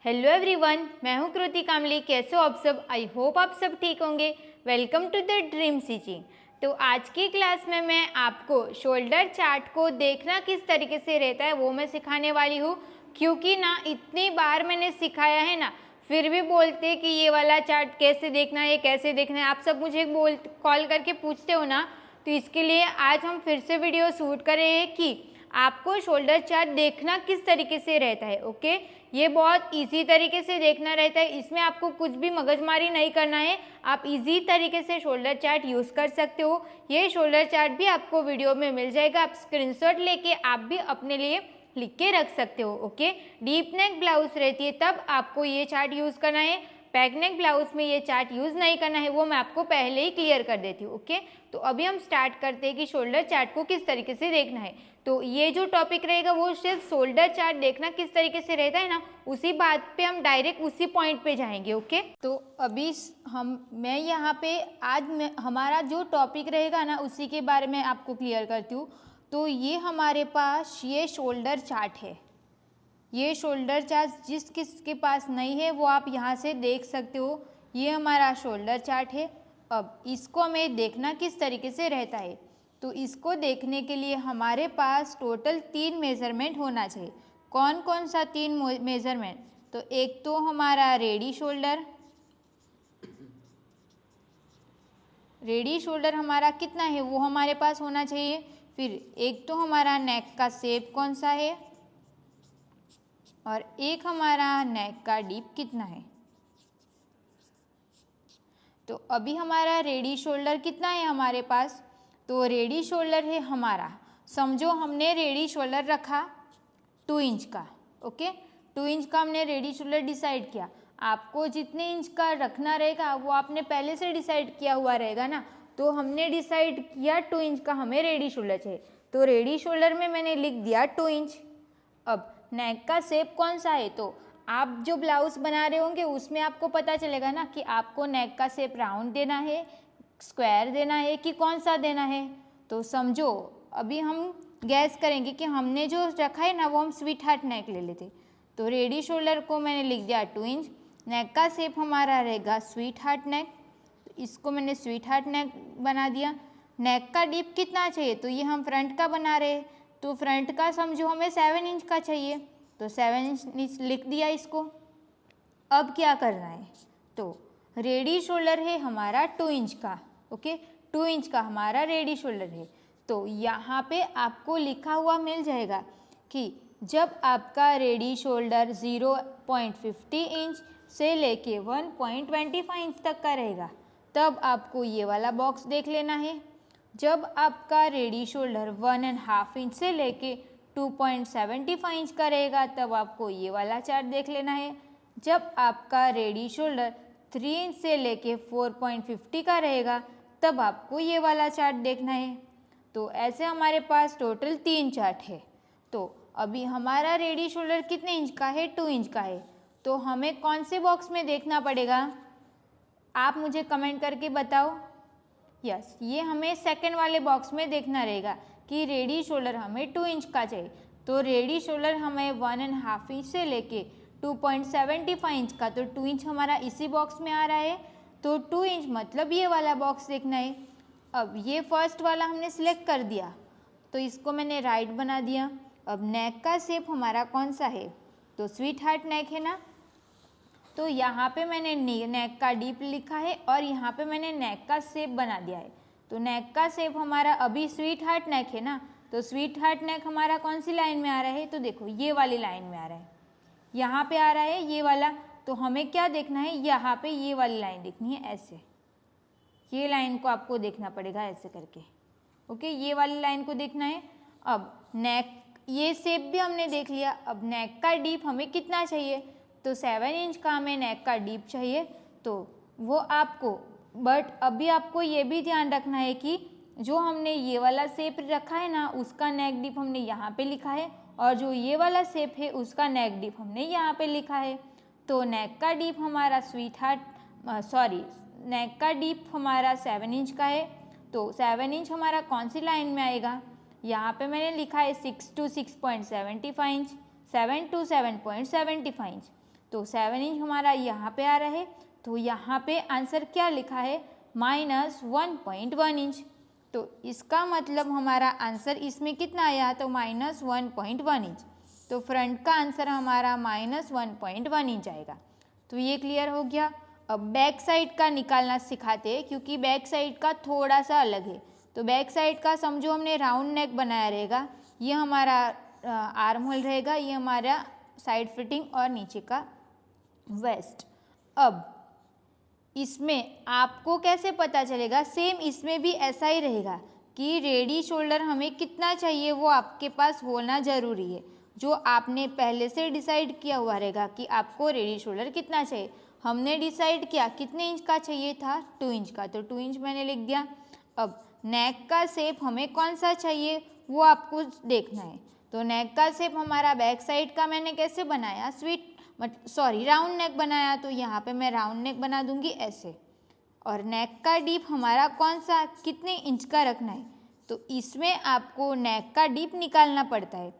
Hello everyone, मैं हूं कृति कामली। कैसे हो आप सब? आई होप आप सब ठीक होंगे। Welcome to the dream teaching. तो आज की क्लास में मैं आपको शोल्डर चार्ट को देखना किस तरीके से रहता है वो मैं सिखाने वाली हूँ। क्योंकि ना इतनी बार मैंने सिखाया है ना, फिर भी बोलते कि ये वाला चार्ट कैसे देखना है, कैसे देखना है। आप सब मुझे कॉल करके पूछते हो ना, तो इसके लिए आज हम फिर से वीडियो शूट कर रहे हैं कि आपको शोल्डर चार्ट देखना किस तरीके से रहता है। ओके, ये बहुत इजी तरीके से देखना रहता है। इसमें आपको कुछ भी मगजमारी नहीं करना है। आप इजी तरीके से शोल्डर चार्ट यूज़ कर सकते हो। ये शोल्डर चार्ट भी आपको वीडियो में मिल जाएगा। आप स्क्रीनशॉट लेके आप भी अपने लिए लिख के रख सकते हो। ओके, डीप नेक ब्लाउज रहती है तब आपको ये चार्ट यूज़ करना है। पैक नेक ब्लाउज में ये चार्ट यूज़ नहीं करना है, वो मैं आपको पहले ही क्लियर कर देती हूँ। ओके, तो अभी हम स्टार्ट करते हैं कि शोल्डर चार्ट को किस तरीके से देखना है। तो ये जो टॉपिक रहेगा वो सिर्फ शोल्डर चार्ट देखना किस तरीके से रहता है ना, उसी बात पे हम डायरेक्ट उसी पॉइंट पे जाएंगे। ओके, तो अभी मैं यहाँ पे हमारा जो टॉपिक रहेगा ना उसी के बारे में आपको क्लियर करती हूँ। तो ये हमारे पास ये शोल्डर चार्ट है। ये शोल्डर चार्ट जिस किसके पास नहीं है वो आप यहाँ से देख सकते हो। ये हमारा शोल्डर चार्ट है। अब इसको हमें देखना किस तरीके से रहता है, तो इसको देखने के लिए हमारे पास टोटल 3 मेज़रमेंट होना चाहिए। कौन कौन सा 3 मेज़रमेंट? तो एक तो हमारा रेडी शोल्डर हमारा कितना है वो हमारे पास होना चाहिए। फिर एक तो हमारा नेक का शेप कौन सा है, और एक हमारा नेक का डीप कितना है। तो अभी हमारा रेडी शोल्डर कितना है हमारे पास? तो रेडी शोल्डर है हमारा, समझो हमने रेडी शोल्डर रखा 2 इंच का। ओके, 2 इंच का हमने रेडी शोल्डर डिसाइड किया। आपको जितने इंच का रखना रहेगा वो आपने पहले से डिसाइड किया हुआ रहेगा ना। तो हमने डिसाइड किया 2 इंच का हमें रेडी शोल्डर चाहिए, तो रेडी शोल्डर में मैंने लिख दिया 2 इंच। अब नेक का शेप कौन सा है, तो आप जो ब्लाउज बना रहे होंगे उसमें आपको पता चलेगा ना कि आपको नेक का शेप राउंड देना है, स्क्वायर देना है कि कौन सा देना है। तो समझो अभी हम गैस करेंगे कि हमने जो रखा है ना वो हम स्वीट हार्ट नेक ले लेते। तो रेडी शोल्डर को मैंने लिख दिया 2 इंच। नेक का शेप हमारा रहेगा स्वीट हार्ट नेक, तो इसको मैंने स्वीट हार्ट नेक बना दिया। नेक का डीप कितना चाहिए, तो ये हम फ्रंट का बना रहे हैं, तो फ्रंट का समझो हमें 7 इंच का चाहिए, तो 7 इंच लिख दिया इसको। अब क्या करना है, तो रेडी शोल्डर है हमारा 2 इंच का। ओके, 2 इंच का हमारा रेडी शोल्डर है। तो यहाँ पे आपको लिखा हुआ मिल जाएगा कि जब आपका रेडी शोल्डर 0.50 इंच से लेके 1.25 इंच तक का रहेगा तब आपको ये वाला बॉक्स देख लेना है। जब आपका रेडी शोल्डर 1.5 इंच से लेके 2.75 इंच का रहेगा तब आपको ये वाला चार्ट देख लेना है। जब आपका रेडी शोल्डर 3 इंच से लेके 4.50 का रहेगा तब आपको ये वाला चार्ट देखना है। तो ऐसे हमारे पास टोटल 3 चार्ट है। तो अभी हमारा रेडी शोल्डर कितने इंच का है? 2 इंच का है। तो हमें कौन से बॉक्स में देखना पड़ेगा, आप मुझे कमेंट करके बताओ। यस, ये हमें सेकंड वाले बॉक्स में देखना रहेगा कि रेडी शोल्डर हमें 2 इंच का चाहिए। तो रेडी शोल्डर हमें 1.5 इंच से लेके 2.75 इंच का, तो 2 इंच हमारा इसी बॉक्स में आ रहा है। तो 2 इंच मतलब ये वाला बॉक्स देखना है। अब ये फर्स्ट वाला हमने सिलेक्ट कर दिया, तो इसको मैंने राइट बना दिया। अब नेक का शेप हमारा कौन सा है, तो स्वीट हार्ट नेक है ना, तो यहाँ पे मैंने नेक का डीप लिखा है और यहाँ पे मैंने नेक का शेप बना दिया है। तो नेक का शेप हमारा अभी स्वीट हार्ट नेक है ना, तो स्वीट हार्ट नेक हमारा कौन सी लाइन में आ रहा है, तो देखो ये वाली लाइन में आ रहा है, यहाँ पे आ रहा है ये वाला। तो हमें क्या देखना है, यहाँ पे ये वाली लाइन देखनी है, ऐसे ये लाइन को आपको देखना पड़ेगा ऐसे करके। ओके, ये वाली लाइन को देखना है। अब नेक ये शेप भी हमने देख लिया। अब नेक का डीप हमें कितना चाहिए, तो 7 इंच का हमें नेक का डीप चाहिए। तो वो आपको, बट अभी आपको ये भी ध्यान रखना है कि जो हमने ये वाला शेप रखा है ना उसका नेक डीप हमने यहाँ पे लिखा है, और जो ये वाला शेप है उसका नेक डीप हमने यहाँ पे लिखा है। तो नेक का डीप हमारा नेक का डीप हमारा 7 इंच का है। तो 7 इंच हमारा कौन सी लाइन में आएगा, यहाँ पे मैंने लिखा है 6 to 6.75 इंच, 7 to 7.75 इंच। तो 7 इंच हमारा यहाँ पे आ रहा है, तो यहाँ पे आंसर क्या लिखा है -1.1 इंच। तो इसका मतलब हमारा आंसर इसमें कितना आया, तो -1.1 इंच। तो फ्रंट का आंसर हमारा -1.1 इंच आएगा। तो ये क्लियर हो गया। अब बैक साइड का निकालना सिखाते हैं, क्योंकि बैक साइड का थोड़ा सा अलग है। तो बैक साइड का समझो हमने राउंड नेक बनाया रहेगा, ये हमारा आर्म होल रहेगा, ये हमारा साइड फिटिंग और नीचे का वेस्ट। अब इसमें आपको कैसे पता चलेगा, सेम इसमें भी ऐसा ही रहेगा कि रेडी शोल्डर हमें कितना चाहिए वो आपके पास होना ज़रूरी है। जो आपने पहले से डिसाइड किया हुआ रहेगा कि आपको रेडी शोल्डर कितना चाहिए। हमने डिसाइड किया कितने इंच का चाहिए था, 2 इंच का, तो 2 इंच मैंने लिख दिया। अब नेक का शेप हमें कौन सा चाहिए वो आपको देखना है। तो नेक का शेप हमारा बैक साइड का मैंने कैसे बनाया, राउंड नेक बनाया, तो यहाँ पे मैं राउंड नेक बना दूंगी ऐसे। और नेक का डीप हमारा कौन सा, कितने इंच का रखना है, तो इसमें आपको नेक का डीप निकालना पड़ता है।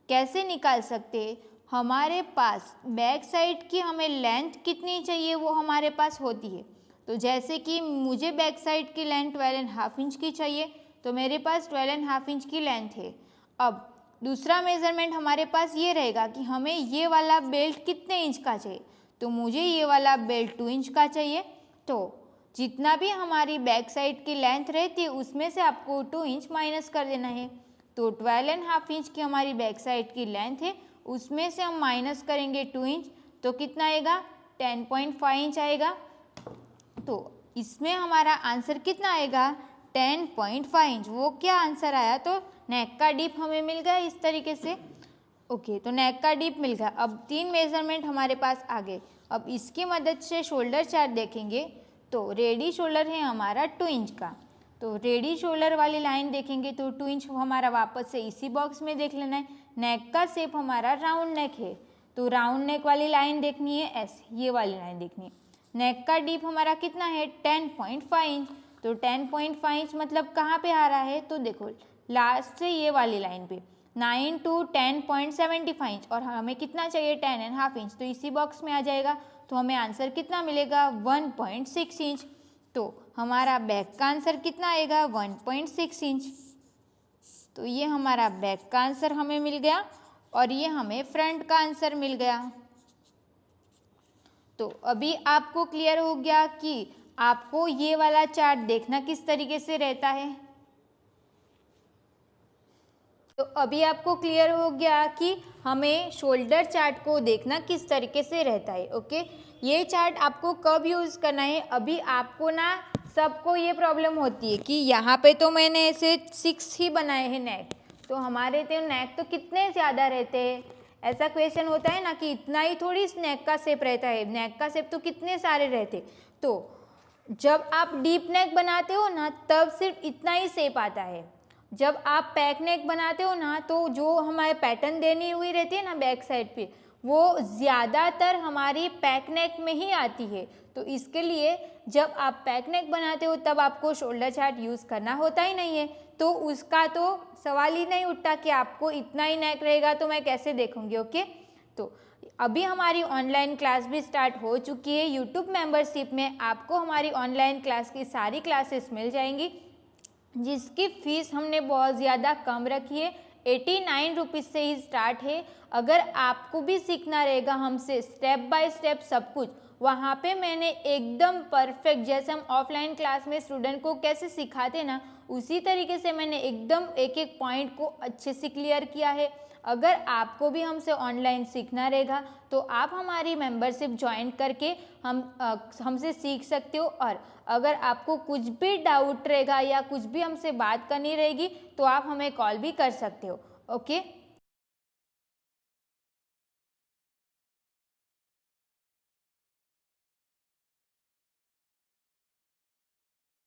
कैसे निकाल सकते हैं, हमारे पास बैक साइड की हमें लेंथ कितनी चाहिए वो हमारे पास होती है। तो जैसे कि मुझे बैक साइड की लेंथ 12.5 इंच की चाहिए, तो मेरे पास 12.5 इंच की लेंथ है। अब दूसरा मेज़रमेंट हमारे पास ये रहेगा कि हमें ये वाला बेल्ट कितने इंच का चाहिए, तो मुझे ये वाला बेल्ट 2 इंच का चाहिए। तो जितना भी हमारी बैक साइड की लेंथ रहती है उसमें से आपको 2 इंच माइनस कर देना है। तो 12.5 इंच की हमारी बैक साइड की लेंथ है, उसमें से हम माइनस करेंगे 2 इंच, तो कितना आएगा 10.5 इंच आएगा। तो इसमें हमारा आंसर कितना आएगा 10.5 इंच। वो क्या आंसर आया, तो नेक का डीप हमें मिल गया इस तरीके से। ओके, तो नेक का डीप मिल गया। अब 3 मेजरमेंट हमारे पास आ गए। अब इसकी मदद से शोल्डर चार्ट देखेंगे। तो रेडी शोल्डर है हमारा 2 इंच का, तो रेडी शोल्डर वाली लाइन देखेंगे तो 2 इंच हमारा वापस से इसी बॉक्स में देख लेना है। नेक का शेप हमारा राउंड नेक है, तो राउंड नेक वाली लाइन देखनी है ऐसे, ये वाली लाइन देखनी है। नेक का डीप हमारा कितना है 10.5 इंच, तो 10.5 इंच मतलब कहाँ पे आ रहा है, तो देखो लास्ट से ये वाली लाइन पे 9 to 10.75 इंच, और हमें कितना चाहिए 10.5 इंच, तो इसी बॉक्स में आ जाएगा। तो हमें आंसर कितना मिलेगा 1.6 इंच। तो हमारा बैक का आंसर कितना आएगा 1.6 इंच। तो ये हमारा बैक का आंसर हमें मिल गया और ये हमें फ्रंट का आंसर मिल गया। तो अभी आपको क्लियर हो गया कि आपको ये वाला चार्ट देखना किस तरीके से रहता है। तो अभी आपको क्लियर हो गया कि हमें शोल्डर चार्ट को देखना किस तरीके से रहता है। ओके, ये चार्ट आपको कब यूज़ करना है, अभी आपको ना सबको ये प्रॉब्लम होती है कि यहाँ पे तो मैंने ऐसे 6 ही बनाए हैं नेक, तो हमारे तो नेक तो कितने ज़्यादा रहते हैं। ऐसा क्वेश्चन होता है ना कि इतना ही थोड़ी नेक का शेप रहता है, नेक का शेप तो कितने सारे रहते। तो जब आप डीप नेक बनाते हो ना तब सिर्फ इतना ही शेप आता है। जब आप पैक नेक बनाते हो ना तो जो हमारे पैटर्न देनी हुई रहती है ना बैक साइड पे, वो ज़्यादातर हमारी पैक नेक में ही आती है। तो इसके लिए जब आप पैक नेक बनाते हो तब आपको शोल्डर चार्ट यूज़ करना होता ही नहीं है, तो उसका तो सवाल ही नहीं उठता कि आपको इतना ही नेक रहेगा तो मैं कैसे देखूंगी। ओके, तो अभी हमारी ऑनलाइन क्लास भी स्टार्ट हो चुकी है। यूट्यूब मेंबरशिप में आपको हमारी ऑनलाइन क्लास की सारी क्लासेस मिल जाएंगी, जिसकी फ़ीस हमने बहुत ज़्यादा कम रखी है, 89 रुपीज़ से ही स्टार्ट है। अगर आपको भी सीखना रहेगा हमसे स्टेप बाय स्टेप सब कुछ, वहाँ पे मैंने एकदम परफेक्ट, जैसे हम ऑफलाइन क्लास में स्टूडेंट को कैसे सिखाते ना उसी तरीके से मैंने एकदम एक एक पॉइंट को अच्छे से क्लियर किया है। अगर आपको भी हमसे ऑनलाइन सीखना रहेगा तो आप हमारी मेंबरशिप ज्वाइन करके हमसे सीख सकते हो। और अगर आपको कुछ भी डाउट रहेगा या कुछ भी हमसे बात करनी रहेगी तो आप हमें कॉल भी कर सकते हो। ओके।